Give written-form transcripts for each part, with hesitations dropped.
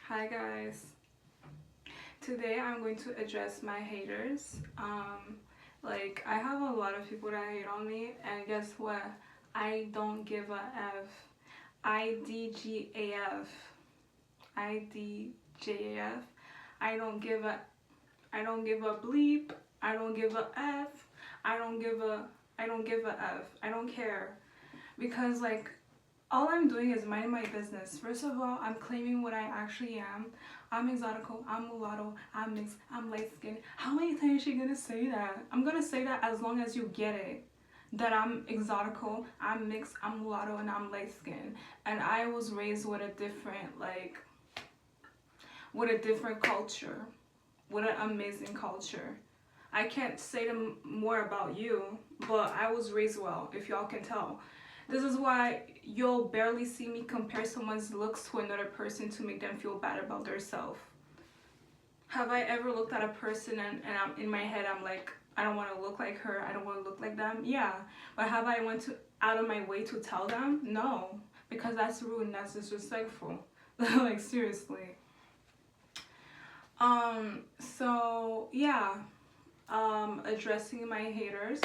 Hi guys. Today I'm going to address my haters. I have a lot of people that hate on me, and guess what? I don't give a F. IDGAF. IDJAF. I don't give a I don't give a bleep. I don't give a F. I don't give a I don't give a F. I don't care. Because all I'm doing is minding my business. First of all, I'm claiming what I actually am. I'm exotical, I'm mulatto, I'm mixed, I'm light skinned. How many times is she gonna say that? I'm gonna say that as long as you get it. That I'm exotical, I'm mixed, I'm mulatto, and I'm light skinned. And I was raised with a different culture. What an amazing culture. I can't say more about you, but I was raised well, if y'all can tell. This is why you'll barely see me compare someone's looks to another person to make them feel bad about themselves. Have I ever looked at a person and I'm in my head, I'm like, I don't want to look like her, I don't want to look like them? Yeah. But have I went out of my way to tell them? No. Because that's rude and that's disrespectful. Like, seriously. So yeah. Addressing my haters.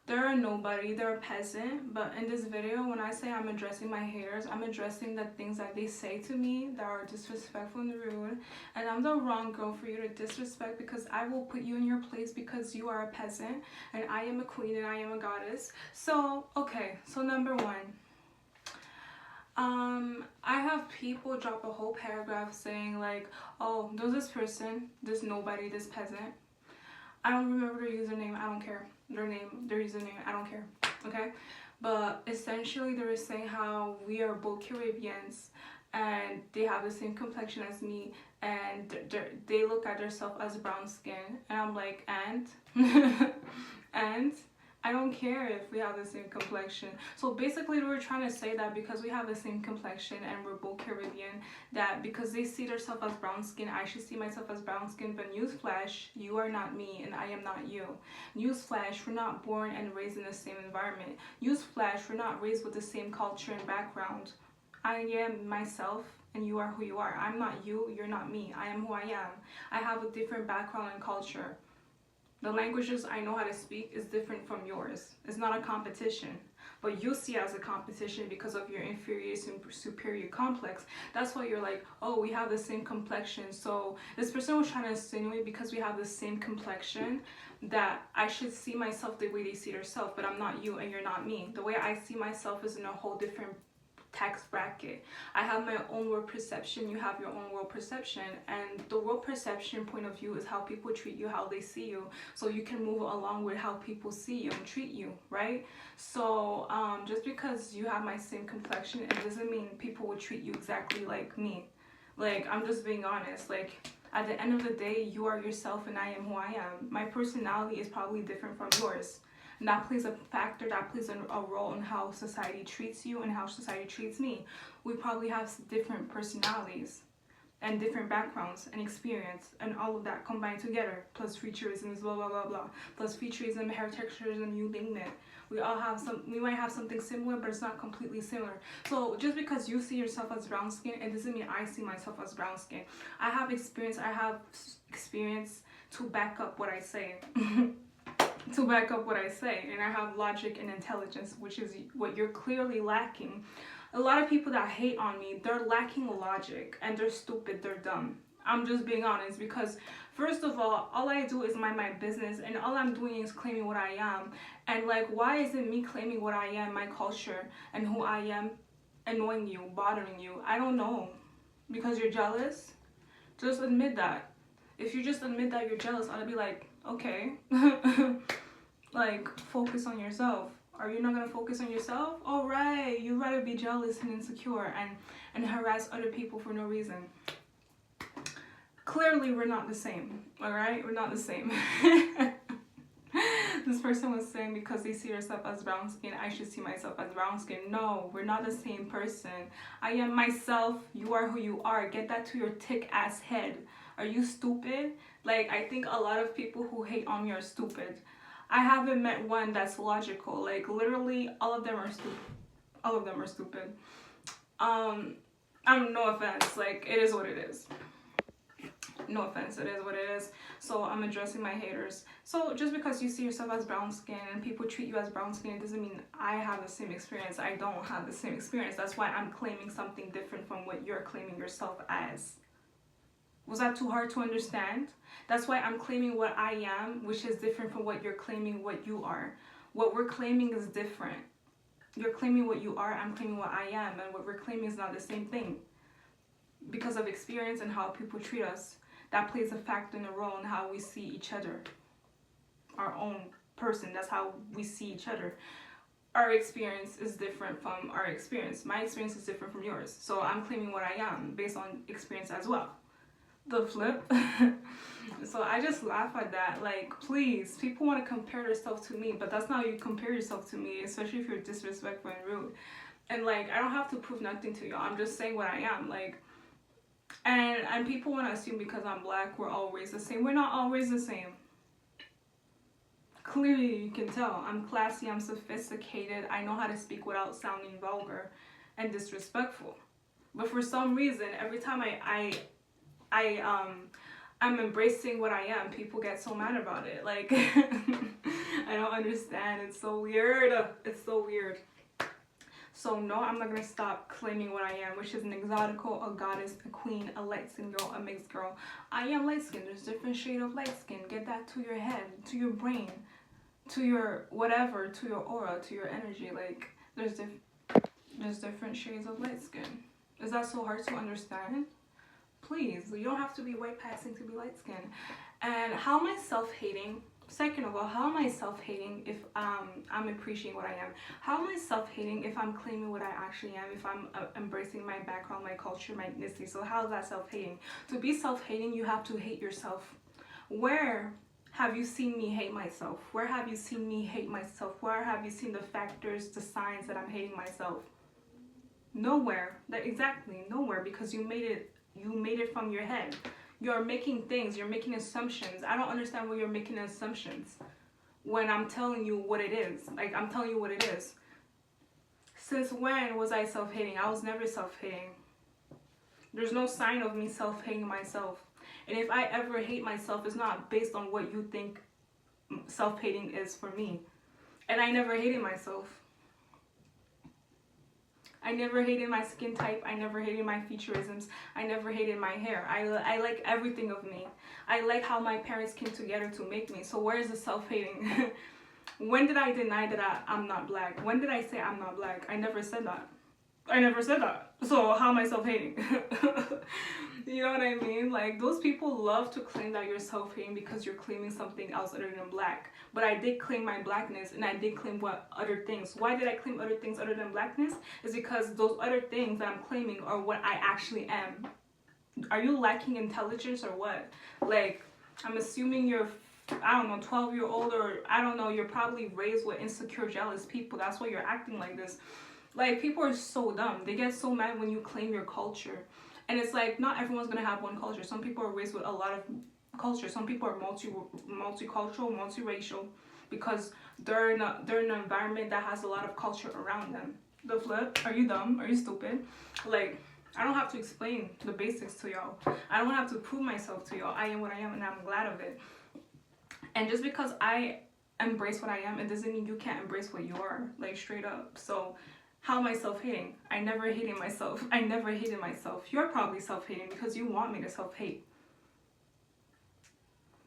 They're a nobody, they're a peasant, but in this video, when I say I'm addressing my haters, I'm addressing the things that they say to me that are disrespectful and rude, and I'm the wrong girl for you to disrespect because I will put you in your place because you are a peasant, and I am a queen and I am a goddess. So, okay, so number one, I have people drop a whole paragraph saying like, oh, there's this person, this nobody, this peasant. I don't remember their username, I don't care. Their name, their username, I don't care. Okay? But essentially they were saying how we are both Caribbeans and they have the same complexion as me and they look at themselves as brown skin. And I'm like, and? And? I don't care if we have the same complexion. So basically they were trying to say that because we have the same complexion and we're both Caribbean, that because they see themselves as brown skin, I should see myself as brown skin. But newsflash, you are not me and I am not you. Newsflash, we're not born and raised in the same environment. Newsflash, we're not raised with the same culture and background. I am myself and you are who you are. I'm not you, you're not me. I am who I am. I have a different background and culture. The languages I know how to speak is different from yours. It's not a competition. But you see it as a competition because of your inferior superior complex. That's why you're like, oh, we have the same complexion. So this person was trying to insinuate because we have the same complexion that I should see myself the way they see themselves, but I'm not you and you're not me. The way I see myself is in a whole different tax bracket. I have my own world perception, you have your own world perception, and the world perception point of view is how people treat you, how they see you, so you can move along with how people see you and treat you, right? So just because you have my same complexion, it doesn't mean people will treat you exactly like me. Like, I'm just being honest. Like, at the end of the day, you are yourself and I am who I am. My personality is probably different from yours. And that plays a factor, that plays a role in how society treats you and how society treats me. We probably have different personalities and different backgrounds and experience and all of that combined together, plus futurism, blah blah blah blah, plus futurism, hair texturism, you name it. We might have something similar, but it's not completely similar. So just because you see yourself as brown skin, it doesn't mean I see myself as brown skin. I have experience to back up what I say. To back up what I say, and I have logic and intelligence, which is what you're clearly lacking. A lot of people that hate on me, they're lacking logic and they're stupid, they're dumb. I'm just being honest because first of all I do is mind my business and all I'm doing is claiming what I am. And like, why isn't me claiming what I am, my culture and who I am, annoying you, bothering you? I don't know. Because you're jealous? Just admit that. If you just admit that you're jealous, I'll be like, okay. Like, focus on yourself. Are you not gonna focus on yourself? All right, you'd rather be jealous and insecure and harass other people for no reason. Clearly, we're not the same. All right, we're not the same. This person was saying because they see herself as brown skin, I should see myself as brown skin. No, we're not the same person. I am myself. You are who you are. Get that to your thick ass head. Are you stupid? Like, I think a lot of people who hate on me are stupid. I haven't met one that's logical. Like, literally, all of them are stupid. All of them are stupid. No offense, like, it is what it is. No offense, it is what it is. So I'm addressing my haters. So just because you see yourself as brown skin and people treat you as brown skin, it doesn't mean I have the same experience. I don't have the same experience. That's why I'm claiming something different from what you're claiming yourself as. Was that too hard to understand? That's why I'm claiming what I am, which is different from what you're claiming what you are. What we're claiming is different. You're claiming what you are, I'm claiming what I am, and what we're claiming is not the same thing. Because of experience and how people treat us, that plays a factor in a role in how we see each other. Our own person, that's how we see each other. Our experience is different from our experience. My experience is different from yours. So I'm claiming what I am based on experience as well. The flip. So I just laugh at that. Like, please, people want to compare themselves to me, but that's not how you compare yourself to me, especially if you're disrespectful and rude. And like, I don't have to prove nothing to you. I'm just saying what I am. Like, and people want to assume because I'm black, we're always the same. We're not always the same. Clearly, you can tell. I'm classy, I'm sophisticated. I know how to speak without sounding vulgar and disrespectful. But for some reason, every time I'm embracing what I am, people get so mad about it. Like, I don't understand. It's so weird. It's so weird. So no, I'm not gonna stop claiming what I am, which is an exotical, a goddess, a queen, a light-skinned girl, a mixed girl. I am light-skinned. There's different shade of light skin. Get that to your head, to your brain, to your whatever, to your aura, to your energy. Like, there's different shades of light skin. Is that so hard to understand? Please, you don't have to be white passing to be light skinned. And how am I self-hating? Second of all, how am I self-hating if I'm appreciating what I am? How am I self-hating if I'm claiming what I actually am, if I'm embracing my background, my culture, my ethnicity? So how is that self-hating? To be self-hating, you have to hate yourself. Where have you seen me hate myself? Where have you seen me hate myself? Where have you seen the factors, the signs that I'm hating myself? Nowhere. Exactly, nowhere, because you made it from your head. You're making things, you're making assumptions. I don't understand why you're making assumptions when I'm telling you what it is. Like, I'm telling you what it is. Since when was I self-hating? I was never self-hating. There's no sign of me self-hating myself. And if I ever hate myself, it's not based on what you think self-hating is for me. And I never hated myself. I never hated my skin type. I never hated my featureisms. I never hated my hair. I like everything of me. I like how my parents came together to make me. So where is the self-hating? When did I deny that I'm not black? When did I say I'm not black? I never said that. I never said that. So how am I self-hating? You know what I mean? Like, those people love to claim that you're self-hating because you're claiming something else other than black. But I did claim my blackness, and I did claim what other things. Why did I claim other things other than blackness? Is because those other things that I'm claiming are what I actually am. Are you lacking intelligence or what? Like, I'm assuming you're, I don't know, 12-year-old, or I don't know, you're probably raised with insecure, jealous people. That's why you're acting like this. Like, people are so dumb. They get so mad when you claim your culture. And it's like, not everyone's going to have one culture. Some people are raised with a lot of culture. Some people are multicultural, multiracial, because they're in an environment that has a lot of culture around them. The flip, are you dumb? Are you stupid? Like, I don't have to explain the basics to y'all. I don't have to prove myself to y'all. I am what I am, and I'm glad of it. And just because I embrace what I am, it doesn't mean you can't embrace what you are. Like, straight up. So how am I self-hating? I never hated myself. I never hated myself. You're probably self-hating because you want me to self-hate.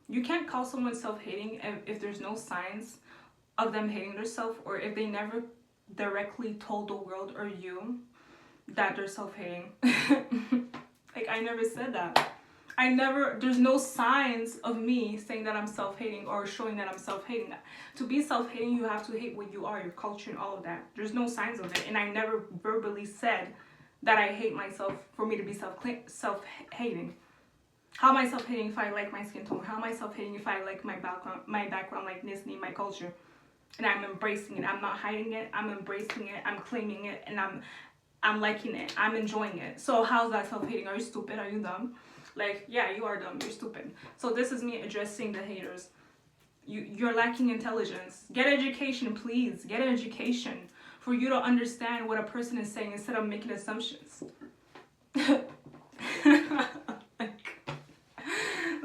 You can't call someone self-hating if there's no signs of them hating themselves, or if they never directly told the world or you that they're self-hating. Like, I never said that. There's no signs of me saying that I'm self-hating or showing that I'm self-hating. To be self-hating, you have to hate what you are, your culture and all of that. There's no signs of it. And I never verbally said that I hate myself for me to be self-hating. How am I self-hating if I like my skin tone? How am I self-hating if I like my background, like ethnicity, my culture? And I'm embracing it. I'm not hiding it. I'm embracing it. I'm claiming it. And I'm liking it. I'm enjoying it. So how's that self-hating? Are you stupid? Are you dumb? Like, yeah, you are dumb. You're stupid. So this is me addressing the haters. You're lacking intelligence. Get education, please. Get an education for you to understand what a person is saying instead of making assumptions.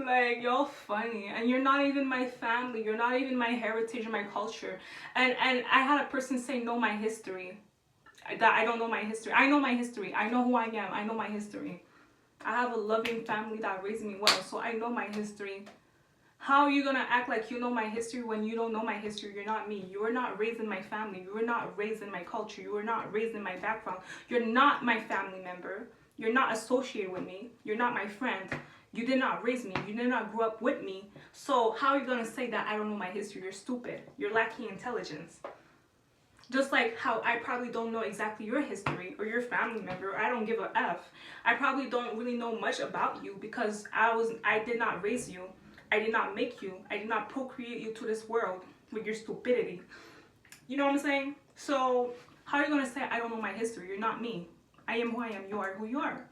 Like, y'all funny, and you're not even my family, you're not even my heritage or my culture. And I had a person say know my history, that I don't know my history. I know my history, I know who I am, I know my history. I have a loving family that raised me well, so I know my history. How are you gonna act like you know my history when you don't know my history? You're not me. You were not raised in my family. You were not raised in my culture. You were not raised in my background. You're not my family member. You're not associated with me. You're not my friend. You did not raise me. You did not grow up with me. So how are you gonna say that I don't know my history? You're stupid. You're lacking intelligence. Just like how I probably don't know exactly your history or your family member. I don't give a F. I probably don't really know much about you because I did not raise you. I did not make you. I did not procreate you to this world with your stupidity. You know what I'm saying? So how are you going to say I don't know my history? You're not me. I am who I am. You are who you are.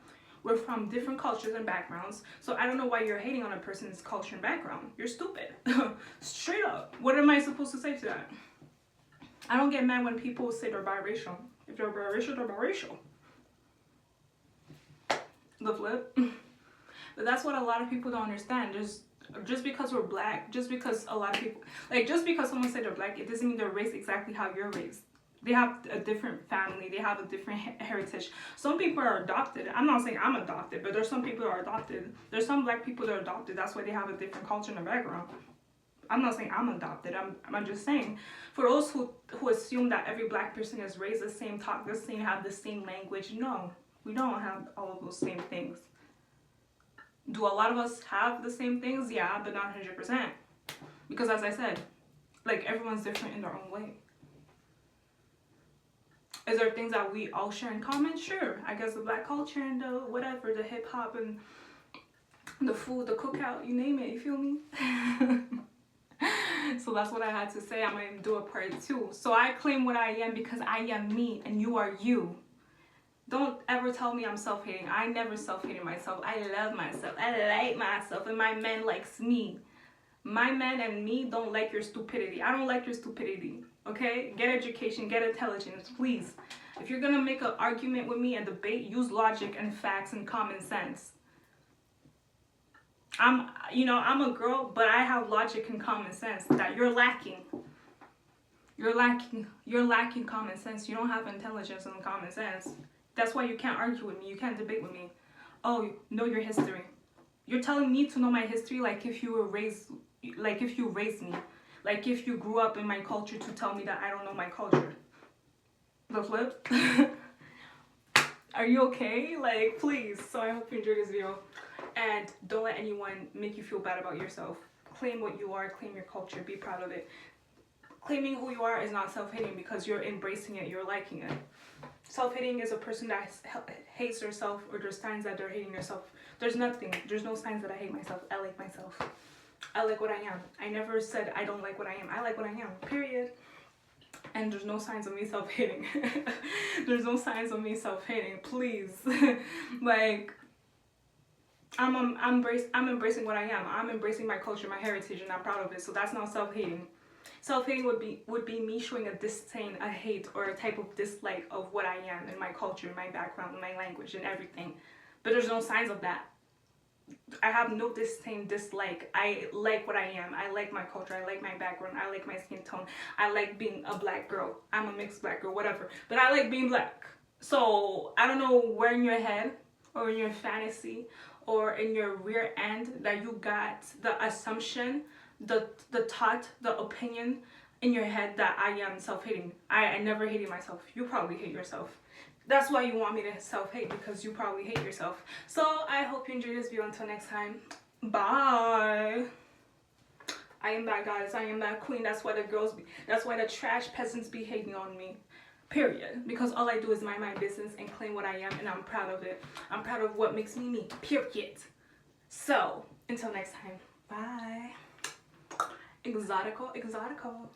We're from different cultures and backgrounds. So I don't know why you're hating on a person's culture and background. You're stupid. Straight up. What am I supposed to say to that? I don't get mad when people say they're biracial. If they're biracial, they're biracial. The flip. But that's what a lot of people don't understand. Just because we're black, just because a lot of people, like, just because someone said they're black, it doesn't mean they're raised exactly how you're raised. They have a different family. They have a different heritage. Some people are adopted. I'm not saying I'm adopted, but there's some people that are adopted. There's some black people that are adopted. That's why they have a different culture and background. I'm not saying I'm adopted. I'm just saying, for those who assume that every black person is raised the same, talk the same, have the same language, no, we don't have all of those same things. Do a lot of us have the same things? Yeah, but not 100%. Because as I said, like, everyone's different in their own way. Is there things that we all share in common? Sure. I guess the black culture and the whatever, the hip hop and the food, the cookout, you name it, you feel me? So that's what I had to say. I'm going to do a part 2. So I claim what I am because I am me and you are you. Don't ever tell me I'm self-hating. I never self-hated myself. I love myself. I like myself, and my man likes me. My man and me don't like your stupidity. I don't like your stupidity, okay? Get education, get intelligence, please. If you're gonna make an argument with me and debate, use logic and facts and common sense. I'm a girl, but I have logic and common sense that you're lacking. You're lacking common sense. You don't have intelligence and common sense. That's why you can't argue with me. You can't debate with me. Oh, know your history. You're telling me to know my history like if you raised me. Like if you grew up in my culture to tell me that I don't know my culture. The flip? Are you okay? Like, please. So I hope you enjoyed this video. And don't let anyone make you feel bad about yourself. Claim what you are. Claim your culture. Be proud of it. Claiming who you are is not self-hating because you're embracing it. You're liking it. Self-hating is a person that hates herself, or there's signs that they're hating themselves. There's nothing. There's no signs that I hate myself. I like myself. I like what I am. I never said I don't like what I am. I like what I am. Period. And there's no signs of me self-hating. There's no signs of me self-hating. Please. Like, I'm embracing what I am. I'm embracing my culture, my heritage, and I'm proud of it. So that's not self-hating. Self-hating would be me showing a disdain, a hate, or a type of dislike of what I am and my culture, my background, my language, and everything. But there's no signs of that. I have no disdain, dislike. I like what I am. I like my culture. I like my background. I like my skin tone. I like being a black girl. I'm a mixed black girl, whatever. But I like being black. So I don't know where in your head or in your fantasy or in your rear end that you got the assumption, the thought, the opinion in your head that I am self-hating. I never hated myself. You probably hate yourself. That's why you want me to self-hate, because you probably hate yourself. So I hope you enjoyed this video. Until next time, bye. I am that goddess. I am that queen. That's why the trash peasants be hating on me. Period. Because all I do is mind my business and claim what I am, and I'm proud of it. I'm proud of what makes me me. Period. So until next time, bye. Exotico.